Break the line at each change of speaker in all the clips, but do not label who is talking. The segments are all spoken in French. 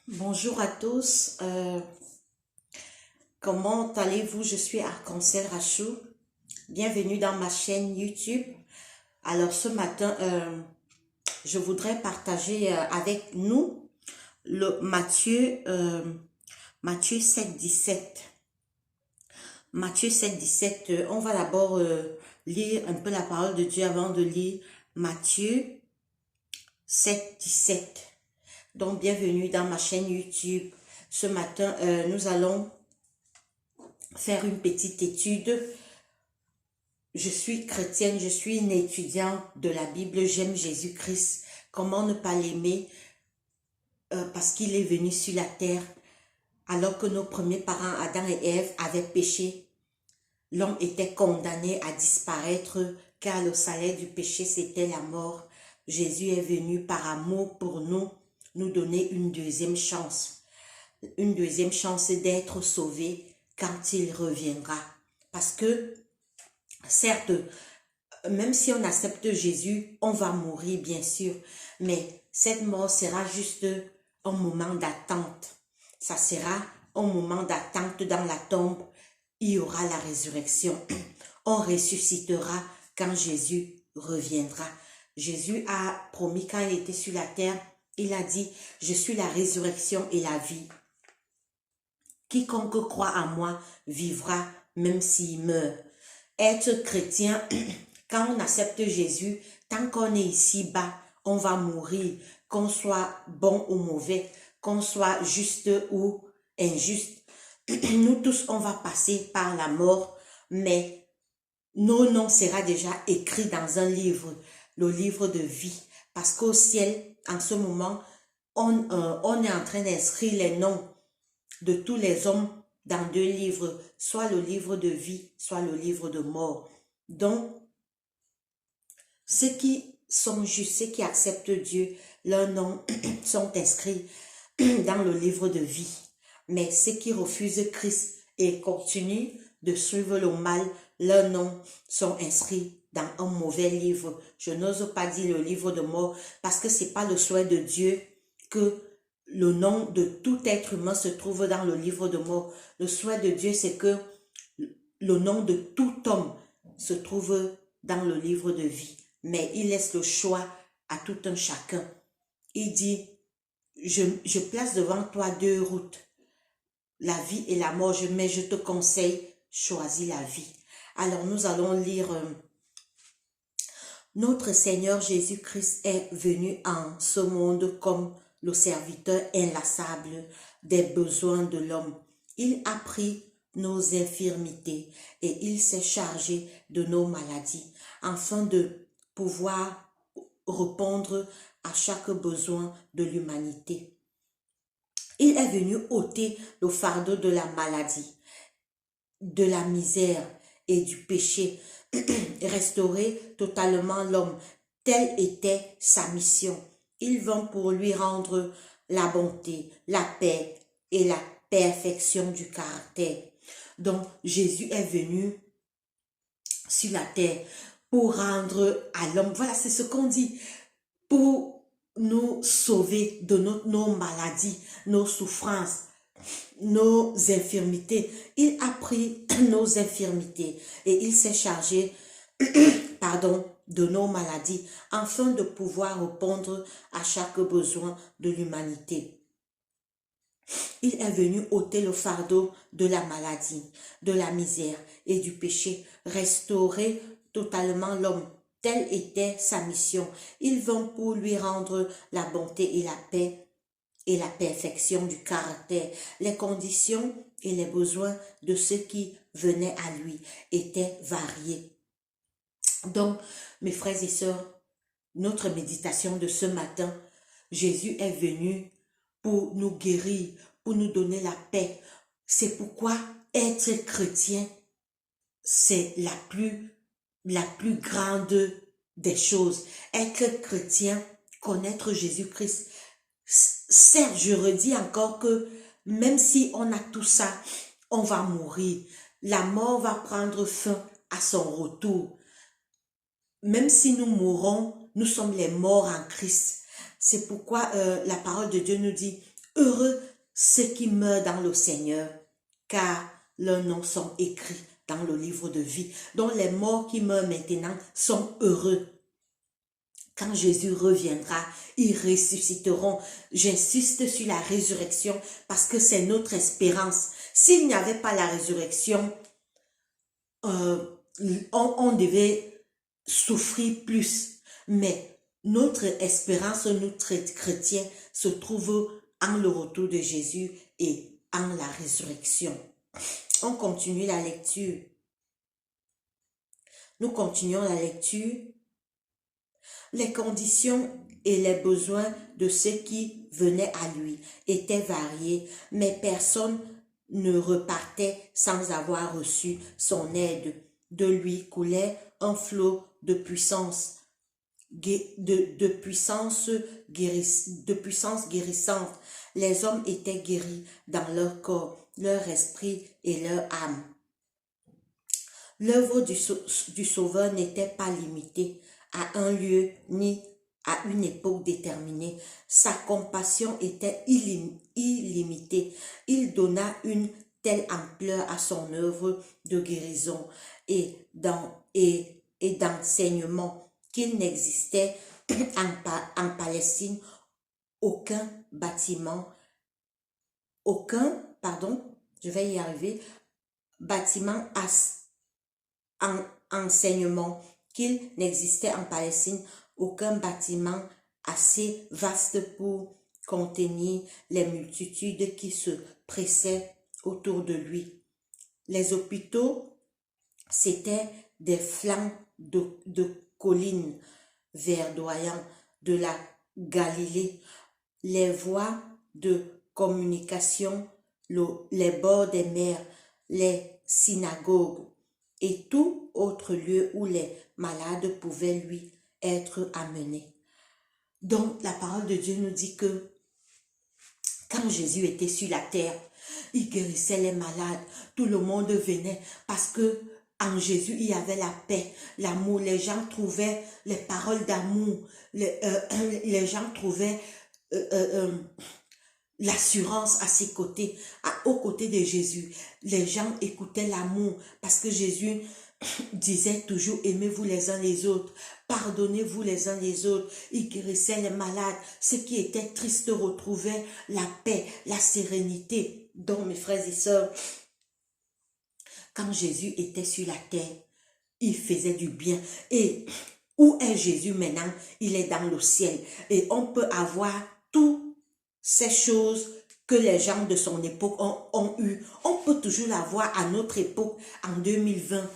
Bonjour à tous, comment allez-vous? Je suis Arc-en-Ciel Rachou, bienvenue dans ma chaîne YouTube. Alors ce matin, je voudrais partager avec nous le Matthieu 7, 17. Matthieu 7, 17, on va d'abord lire un peu la parole de Dieu avant de lire Matthieu 7, 17. Donc bienvenue dans ma chaîne YouTube. Ce matin, nous allons faire une petite étude. Je suis chrétienne, je suis une étudiante de la Bible, j'aime Jésus-Christ. Comment ne pas l'aimer parce qu'il est venu sur la terre alors que nos premiers parents, Adam et Ève, avaient péché. L'homme était condamné à disparaître car le salaire du péché, c'était la mort. Jésus est venu par amour pour nous donner une deuxième chance. Une deuxième chance d'être sauvé quand il reviendra. Parce que, certes, même si on accepte Jésus, on va mourir, bien sûr. Mais cette mort sera juste un moment d'attente. Ça sera un moment d'attente dans la tombe. Il y aura la résurrection. On ressuscitera quand Jésus reviendra. Jésus a promis quand il était sur la terre, il a dit, je suis la résurrection et la vie. Quiconque croit en moi vivra même s'il meurt. Être chrétien, quand on accepte Jésus, tant qu'on est ici-bas, on va mourir, qu'on soit bon ou mauvais, qu'on soit juste ou injuste. Nous tous, on va passer par la mort, mais nos noms sera déjà écrit dans un livre, le livre de vie. Parce qu'au ciel, en ce moment, on est en train d'inscrire les noms de tous les hommes dans deux livres, soit le livre de vie, soit le livre de mort. Donc, ceux qui sont justes, ceux qui acceptent Dieu, leurs noms sont inscrits dans le livre de vie. Mais ceux qui refusent Christ et continuent de suivre le mal, leurs noms sont inscrits dans un mauvais livre. Je n'ose pas dire le livre de mort parce que c'est pas le souhait de Dieu que le nom de tout être humain se trouve dans le livre de mort. Le souhait de Dieu, c'est que le nom de tout homme se trouve dans le livre de vie. Mais il laisse le choix à tout un chacun. Il dit, je place devant toi deux routes, la vie et la mort, mais je te conseille, choisis la vie. Alors nous allons lire, notre Seigneur Jésus-Christ est venu en ce monde comme le serviteur inlassable des besoins de l'homme. Il a pris nos infirmités et il s'est chargé de nos maladies afin de pouvoir répondre à chaque besoin de l'humanité. Il est venu ôter le fardeau de la maladie, de la misère et du péché, restaurer totalement l'homme. Telle était sa mission. Il vint pour lui rendre la bonté, la paix et la perfection du caractère. Donc, Jésus est venu sur la terre pour rendre à l'homme, voilà, c'est ce qu'on dit, pour nous sauver de nos maladies, nos souffrances, nos infirmités. Il a pris nos infirmités et il s'est chargé, pardon, de nos maladies afin de pouvoir répondre à chaque besoin de l'humanité. Il est venu ôter le fardeau de la maladie, de la misère et du péché, restaurer totalement l'homme. Telle était sa mission. Il vint pour lui rendre la bonté et la paix et la perfection du caractère. Les conditions et les besoins de ceux qui venaient à lui étaient variés. Donc, mes frères et sœurs, notre méditation de ce matin, Jésus est venu pour nous guérir, pour nous donner la paix. C'est pourquoi être chrétien, c'est la plus grande des choses. Être chrétien, connaître Jésus-Christ. Certes, je redis encore que même si on a tout ça, on va mourir. La mort va prendre fin à son retour. Même si nous mourons, nous sommes les morts en Christ. C'est pourquoi la parole de Dieu nous dit, Heureux ceux qui meurent dans le Seigneur, car leurs noms sont écrits dans le livre de vie. Donc les morts qui meurent maintenant sont heureux. Quand Jésus reviendra, ils ressusciteront. J'insiste sur la résurrection parce que c'est notre espérance. S'il n'y avait pas la résurrection, on devait souffrir plus. Mais notre espérance, notre chrétien, se trouve en le retour de Jésus et en la résurrection. On continue la lecture. Nous continuons la lecture. Les conditions et les besoins de ceux qui venaient à lui étaient variés, mais personne ne repartait sans avoir reçu son aide. De lui coulait un flot de puissance, de puissance guérissante. Les hommes étaient guéris dans leur corps, leur esprit et leur âme. L'œuvre du Sauveur n'était pas limitée à un lieu ni à une époque déterminée. Sa compassion était illimitée. Il donna une telle ampleur à son œuvre de guérison et d'enseignement qu'il n'existait en Palestine aucun bâtiment, enseignement qu'il n'existait en Palestine aucun bâtiment assez vaste pour contenir les multitudes qui se pressaient autour de lui. Les hôpitaux, c'étaient des flancs de collines verdoyants de la Galilée, les voies de communication, les bords des mers, les synagogues et tout autre lieu où les malades pouvaient lui être amenés. Donc la parole de Dieu nous dit que quand Jésus était sur la terre, il guérissait les malades, tout le monde venait parce que en Jésus, il y avait la paix, l'amour. Les gens trouvaient les paroles d'amour, les gens trouvaient l'assurance à ses côtés, aux côtés de Jésus. Les gens écoutaient l'amour parce que Jésus disait toujours aimez-vous les uns les autres, pardonnez-vous les uns les autres. Il guérissait les malades, ceux qui étaient tristes retrouvaient la paix, la sérénité. Donc mes frères et sœurs, quand Jésus était sur la terre, il faisait du bien. Et où est Jésus maintenant? Il est dans le ciel. Et on peut avoir toutes ces choses que les gens de son époque ont eues. On peut toujours l'avoir à notre époque, en 2020,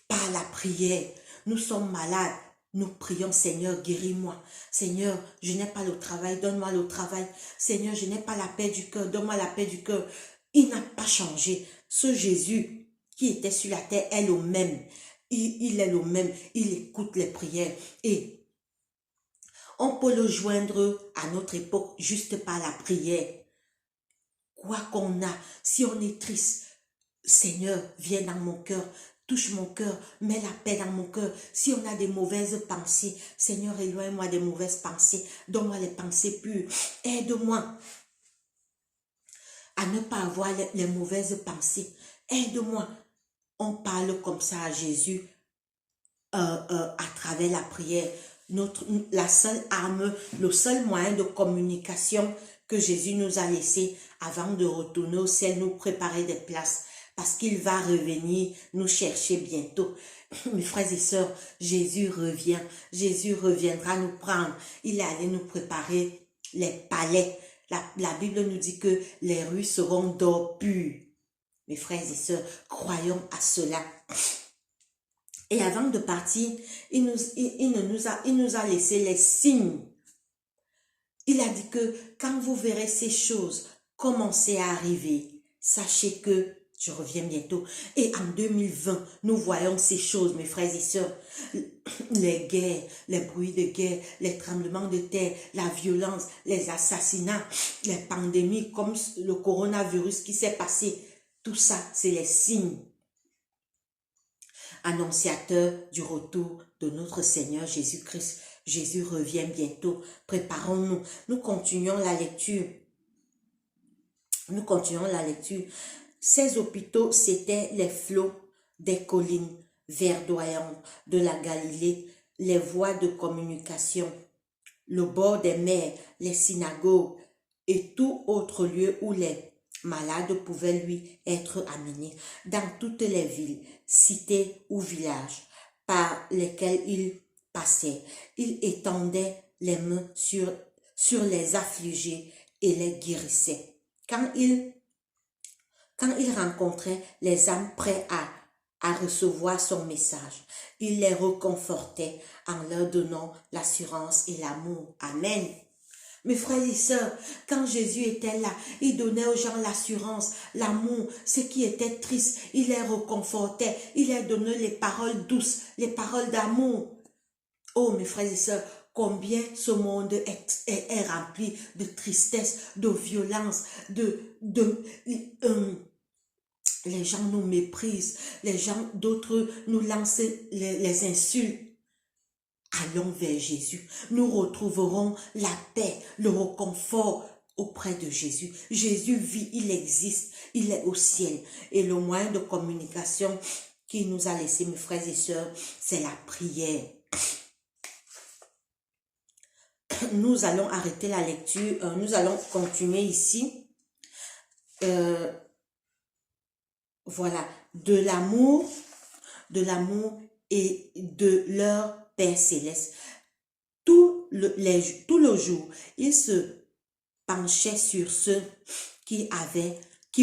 par la prière. Nous sommes malades. Nous prions, Seigneur, guéris-moi. Seigneur, je n'ai pas le travail, donne-moi le travail. Seigneur, je n'ai pas la paix du cœur, donne-moi la paix du cœur. Il n'a pas changé. Ce Jésus qui était sur la terre est le même. Il est le même. Il écoute les prières. Et on peut le joindre à notre époque juste par la prière. Quoi qu'on a, si on est triste, Seigneur, viens dans mon cœur. Touche mon cœur, mets la paix dans mon cœur. Si on a des mauvaises pensées, Seigneur, éloigne-moi des mauvaises pensées. Donne-moi les pensées pures. Aide-moi à ne pas avoir les mauvaises pensées. Aide-moi. On parle comme ça à Jésus à travers la prière. La seule arme, le seul moyen de communication que Jésus nous a laissé avant de retourner au ciel, nous préparer des places. Parce qu'il va revenir nous chercher bientôt. Mes frères et sœurs, Jésus revient. Jésus reviendra nous prendre. Il est allé nous préparer les palais. La Bible nous dit que les rues seront d'or pur. Mes frères et sœurs, croyons à cela. Et avant de partir, il nous a laissé les signes. Il a dit que quand vous verrez ces choses commencer à arriver, sachez que je reviens bientôt. Et en 2020, nous voyons ces choses, mes frères et sœurs. Les guerres, les bruits de guerre, les tremblements de terre, la violence, les assassinats, les pandémies comme le coronavirus qui s'est passé. Tout ça, c'est les signes annonciateurs du retour de notre Seigneur Jésus-Christ. Jésus revient bientôt. Préparons-nous. Nous continuons la lecture. Nous continuons la lecture. Ces hôpitaux, c'étaient les flots des collines verdoyantes de la Galilée, les voies de communication, le bord des mers, les synagogues et tout autre lieu où les malades pouvaient lui être amenés. Dans toutes les villes, cités ou villages par lesquels il passait, il étendait les mains sur les affligés et les guérissait. Quand il rencontrait les âmes prêtes à recevoir son message, il les reconfortait en leur donnant l'assurance et l'amour. Amen. Mes frères et sœurs, quand Jésus était là, il donnait aux gens l'assurance, l'amour, ce qui était triste, il les reconfortait, il leur donnait les paroles douces, les paroles d'amour. Oh, mes frères et sœurs, combien ce monde est rempli de tristesse, de violence, les gens nous méprisent, les gens d'autres nous lancent les insultes. Allons vers Jésus. Nous retrouverons la paix, le réconfort auprès de Jésus. Jésus vit, il existe, il est au ciel. Et le moyen de communication qu'il nous a laissé, mes frères et sœurs, c'est la prière. Nous allons arrêter la lecture, nous allons continuer ici. Voilà, de l'amour et de leur Père Céleste. Tout le jour, il se penchait sur ceux qui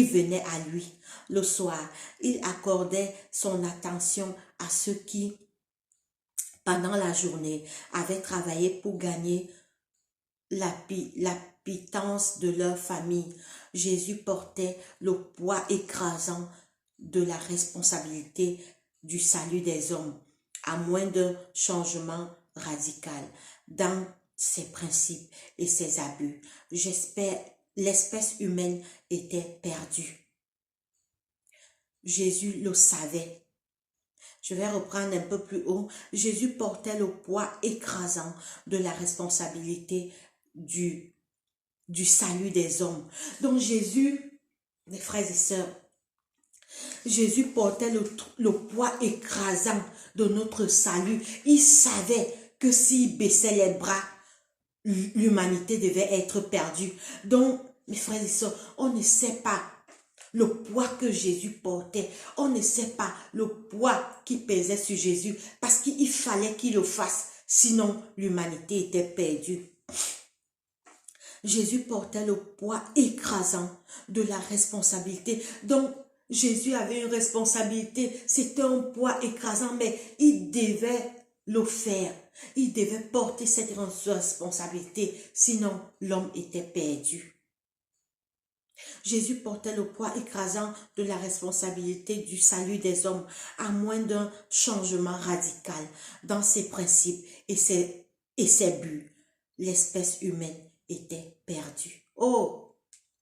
venaient à lui. Le soir, il accordait son attention à ceux qui, pendant la journée, avaient travaillé pour gagner la pitance de leur famille. Jésus portait le poids écrasant de la responsabilité du salut des hommes, à moins d'un changement radical dans ses principes et ses abus. L'espèce humaine était perdue. Jésus le savait. Je vais reprendre un peu plus haut. Jésus portait le poids écrasant de la responsabilité du salut des hommes. Donc Jésus, mes frères et sœurs, Jésus portait le poids écrasant de notre salut. Il savait que s'il baissait les bras, l'humanité devait être perdue. Donc, mes frères et sœurs, on ne sait pas le poids que Jésus portait. On ne sait pas le poids qui pesait sur Jésus parce qu'il fallait qu'il le fasse. Sinon, l'humanité était perdue. Jésus portait le poids écrasant de la responsabilité. Donc, Jésus avait une responsabilité. C'était un poids écrasant, mais il devait le faire. Il devait porter cette responsabilité. Sinon, l'homme était perdu. Jésus portait le poids écrasant de la responsabilité du salut des hommes, à moins d'un changement radical dans ses principes et ses buts. L'espèce humaine était perdue. Oh,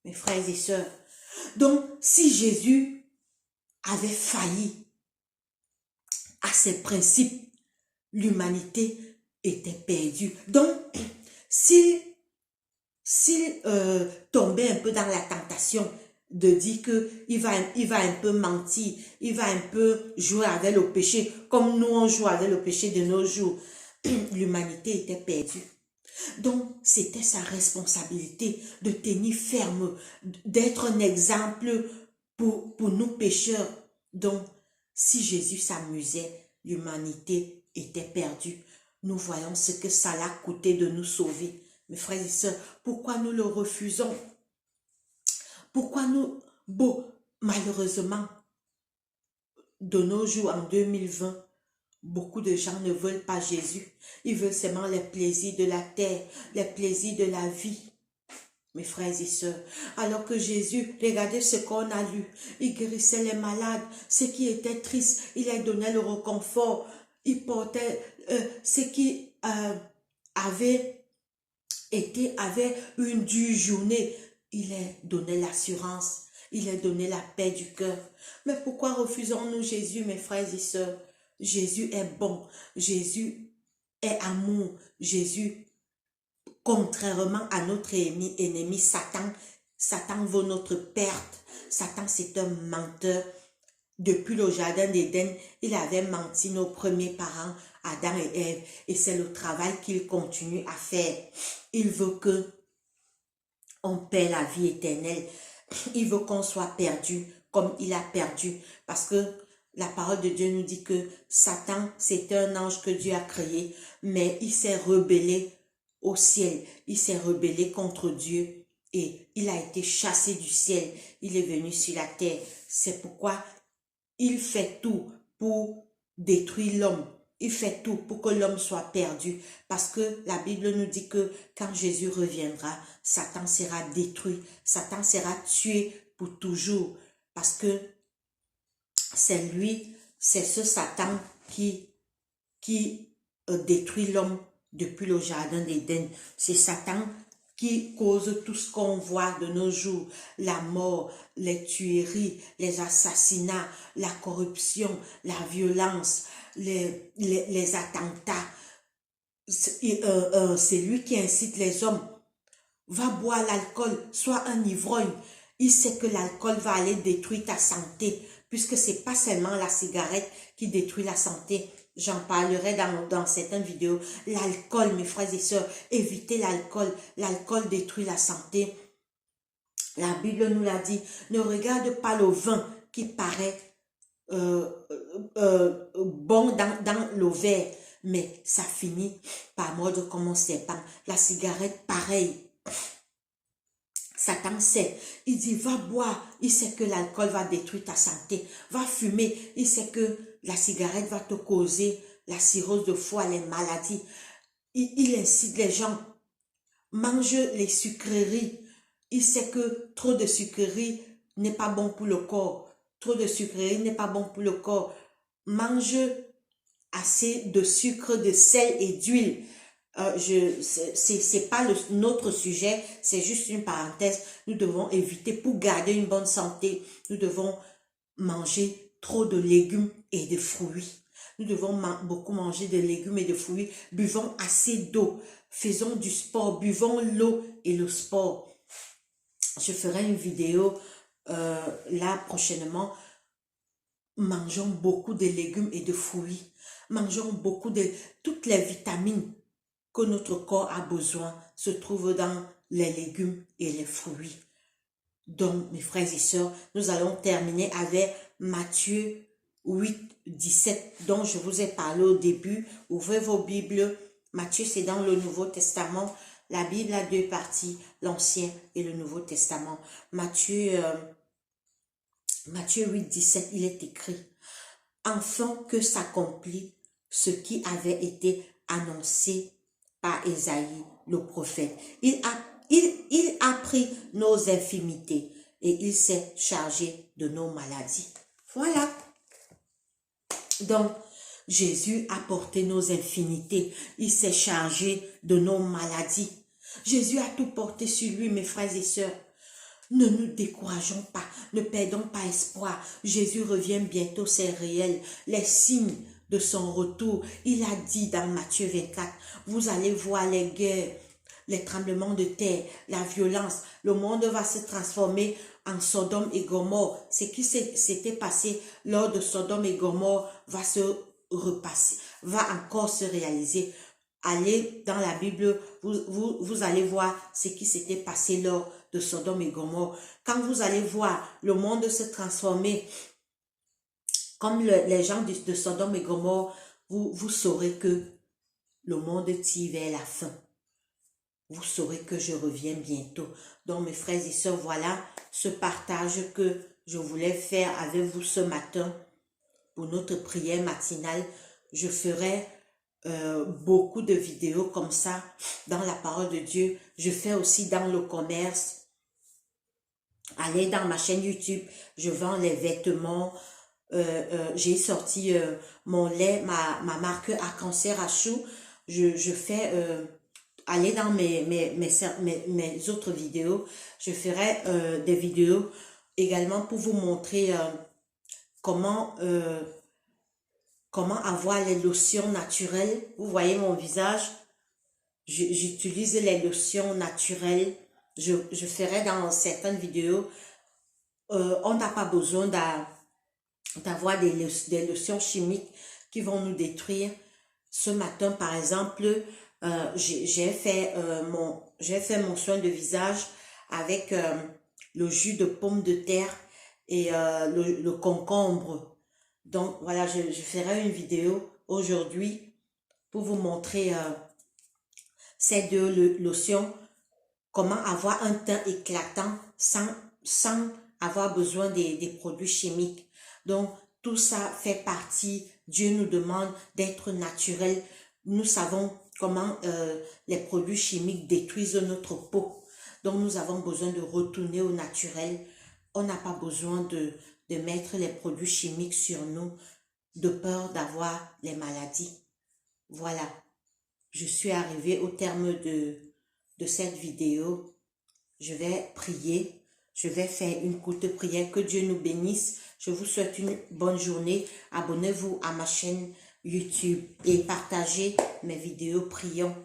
mes frères et sœurs. Donc, si Jésus avait failli à ses principes, l'humanité était perdue. Donc, s'il tombait un peu dans la tentation de dire qu'il va un peu mentir, il va un peu jouer avec le péché, comme nous on joue avec le péché de nos jours, l'humanité était perdue. Donc, c'était sa responsabilité de tenir ferme, d'être un exemple pour nous pécheurs. Donc, si Jésus s'amusait, l'humanité était perdue. Nous voyons ce que ça l'a coûté de nous sauver. Mes frères et sœurs, pourquoi nous le refusons? Pourquoi malheureusement, de nos jours en 2020, beaucoup de gens ne veulent pas Jésus. Ils veulent seulement les plaisirs de la terre, les plaisirs de la vie. Mes frères et sœurs, alors que Jésus, regardez ce qu'on a lu. Il guérissait les malades, ceux qui étaient tristes, il leur donnait le réconfort. Il portait ceux qui avaient une dure journée. Il leur donnait l'assurance, il leur donnait la paix du cœur. Mais pourquoi refusons-nous Jésus, mes frères et sœurs? Jésus est bon, Jésus est amour, Jésus, contrairement à notre ennemi Satan, Satan veut notre perte. Satan, c'est un menteur. Depuis le jardin d'Éden, il avait menti nos premiers parents, Adam et Ève, et c'est le travail qu'il continue à faire. Il veut que on paie la vie éternelle. Il veut qu'on soit perdu comme il a perdu. Parce que la parole de Dieu nous dit que Satan, c'est un ange que Dieu a créé, mais il s'est rebellé au ciel. Il s'est rebellé contre Dieu et il a été chassé du ciel. Il est venu sur la terre. C'est pourquoi il fait tout pour détruire l'homme. Il fait tout pour que l'homme soit perdu. Parce que la Bible nous dit que quand Jésus reviendra, Satan sera détruit. Satan sera tué pour toujours. Parce que c'est lui, c'est ce Satan qui détruit l'homme depuis le jardin d'Éden. C'est Satan qui cause tout ce qu'on voit de nos jours, la mort, les tueries, les assassinats, la corruption, la violence, les attentats. C'est lui qui incite les hommes. Va boire l'alcool, sois un ivrogne. Il sait que l'alcool va aller détruire ta santé, puisque c'est pas seulement la cigarette qui détruit la santé. J'en parlerai dans certaines vidéos. L'alcool, mes frères et sœurs, évitez l'alcool. L'alcool détruit la santé. La Bible nous l'a dit. Ne regarde pas le vin qui paraît bon dans le verre, mais ça finit par mordre comme un serpent. La cigarette, pareil. Satan sait, il dit va boire, il sait que l'alcool va détruire ta santé, va fumer, il sait que la cigarette va te causer la cirrhose de foie, les maladies. Il incite les gens, mange les sucreries, il sait que trop de sucreries n'est pas bon pour le corps, trop de sucreries n'est pas bon pour le corps, mange assez de sucre, de sel et d'huile. C'est pas notre sujet, c'est juste une parenthèse. Nous devons éviter pour garder une bonne santé. Nous devons manger trop de légumes et de fruits. Nous devons beaucoup manger de légumes et de fruits. Buvons assez d'eau. Faisons du sport. Buvons l'eau et le sport. Je ferai une vidéo là prochainement. Mangeons beaucoup de légumes et de fruits. Mangeons beaucoup de toutes les vitamines que notre corps a besoin se trouve dans les légumes et les fruits. Donc, mes frères et sœurs, nous allons terminer avec Matthieu 8, 17, dont je vous ai parlé au début. Ouvrez vos Bibles. Matthieu, c'est dans le Nouveau Testament. La Bible a deux parties, l'Ancien et le Nouveau Testament. Matthieu 8, 17, il est écrit « Afin que s'accomplit ce qui avait été annoncé par Ésaïe, le prophète. Il a pris nos infirmités et il s'est chargé de nos maladies. » Voilà. Donc, Jésus a porté nos infirmités. Il s'est chargé de nos maladies. Jésus a tout porté sur lui, mes frères et sœurs. Ne nous décourageons pas, ne perdons pas espoir. Jésus revient bientôt, c'est réel. Les signes de son retour, il a dit dans Matthieu 24, vous allez voir les guerres, les tremblements de terre, la violence. Le monde va se transformer en Sodome et Gomorrhe. Ce qui s'était passé lors de Sodome et Gomorrhe va se repasser, va encore se réaliser. Allez dans la Bible, vous allez voir ce qui s'était passé lors de Sodome et Gomorrhe. Quand vous allez voir le monde se transformer comme les gens de Sodome et Gomorrhe, vous saurez que le monde tire vers la fin. Vous saurez que je reviens bientôt. Donc mes frères et sœurs, voilà ce partage que je voulais faire avec vous ce matin pour notre prière matinale. Je ferai beaucoup de vidéos comme ça dans la parole de Dieu. Je fais aussi dans le commerce. Allez dans ma chaîne YouTube, je vends les vêtements. J'ai sorti mon lait, ma marque Arc-en-Ciel à choux. Je fais, allez dans mes autres vidéos. Je ferai des vidéos également pour vous montrer comment avoir les lotions naturelles. Vous voyez mon visage, j'utilise les lotions naturelles. je ferai dans certaines vidéos, on n'a pas besoin d'avoir des lotions chimiques qui vont nous détruire. Ce matin, par exemple, j'ai fait mon soin de visage avec le jus de pomme de terre et le concombre. Donc voilà, je ferai une vidéo aujourd'hui pour vous montrer ces deux lotions, comment avoir un teint éclatant sans avoir besoin des produits chimiques. Donc tout ça fait partie, Dieu nous demande d'être naturel. Nous savons comment les produits chimiques détruisent notre peau. Donc nous avons besoin de retourner au naturel. On n'a pas besoin de mettre les produits chimiques sur nous de peur d'avoir les maladies. Voilà, je suis arrivée au terme de cette vidéo. Je vais prier. Je vais faire une courte prière. Que Dieu nous bénisse. Je vous souhaite une bonne journée. Abonnez-vous à ma chaîne YouTube et partagez mes vidéos. Prions.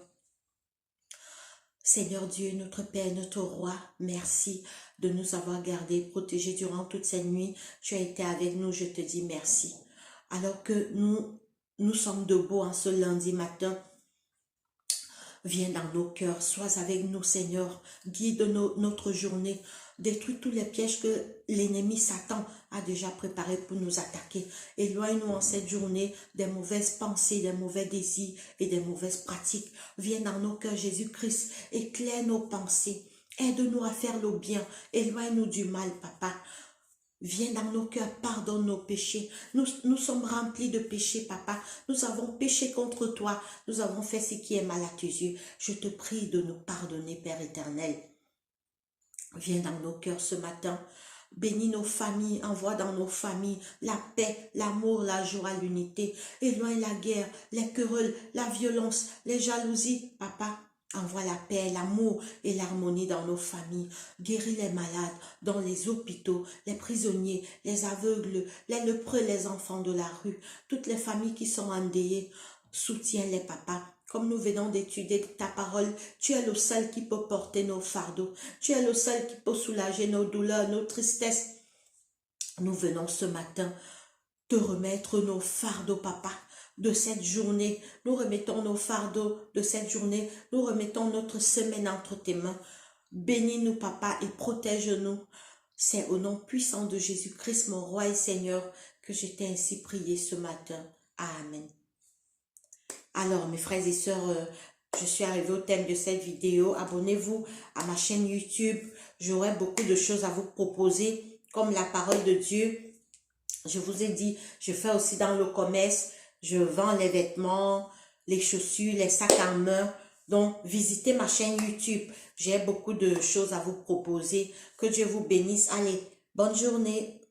Seigneur Dieu, notre Père, notre Roi, merci de nous avoir gardés, protégés durant toute cette nuit. Tu as été avec nous, je te dis merci. Alors que nous sommes debout en ce lundi matin, viens dans nos cœurs, sois avec nous, Seigneur. Guide notre journée. Détruis tous les pièges que l'ennemi Satan a déjà préparés pour nous attaquer. Éloigne-nous en cette journée des mauvaises pensées, des mauvais désirs et des mauvaises pratiques. Viens dans nos cœurs, Jésus-Christ. Éclaire nos pensées. Aide-nous à faire le bien. Éloigne-nous du mal, Papa. Viens dans nos cœurs, pardonne nos péchés. Nous sommes remplis de péchés, Papa. Nous avons péché contre toi. Nous avons fait ce qui est mal à tes yeux. Je te prie de nous pardonner, Père éternel. Viens dans nos cœurs ce matin. Bénis nos familles, envoie dans nos familles la paix, l'amour, la joie, l'unité. Éloigne la guerre, les querelles, la violence, les jalousies, Papa. Envoie la paix, l'amour et l'harmonie dans nos familles. Guéris les malades dans les hôpitaux, les prisonniers, les aveugles, les lépreux, les enfants de la rue. Toutes les familles qui sont endeuillées, soutiens-les, Papa. Comme nous venons d'étudier ta parole, tu es le seul qui peut porter nos fardeaux. Tu es le seul qui peut soulager nos douleurs, nos tristesses. Nous venons ce matin te remettre nos fardeaux, Papa, de cette journée. Nous remettons nos fardeaux de cette journée. Nous remettons notre semaine entre tes mains. Bénis-nous, Papa, et protège-nous. C'est au nom puissant de Jésus-Christ, mon roi et Seigneur, que je t'ai ainsi prié ce matin. Amen. Alors, mes frères et sœurs, je suis arrivée au thème de cette vidéo. Abonnez-vous à ma chaîne YouTube. J'aurai beaucoup de choses à vous proposer, comme la parole de Dieu. Je vous ai dit, je fais aussi dans le commerce. Je vends les vêtements, les chaussures, les sacs en main. Donc, visitez ma chaîne YouTube. J'ai beaucoup de choses à vous proposer. Que Dieu vous bénisse. Allez, bonne journée.